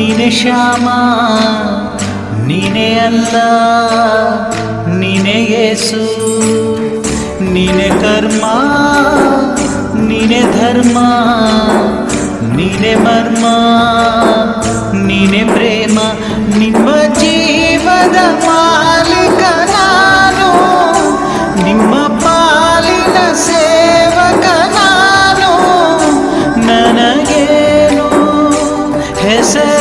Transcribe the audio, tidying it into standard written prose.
ನೀನೆ ಶ್ಯಾಮ ನೀನೆ ಅಲ್ಲ ನೀನೆ ಯೇಸು ನೀನೆ ಕರ್ಮ ನೀನೆ ಧರ್ಮ ನೀನೆ ಮರ್ಮ ನೀನೆ ಪ್ರೇಮ ನಿಮ್ಮ ಜೀವದ ಮಾಲೀಕ ನಾನು ನಿಮ್ಮ ಪಾಲಿನ ಸೇವಕ ನಾನು ನನಗೇನು ಹೆಸರು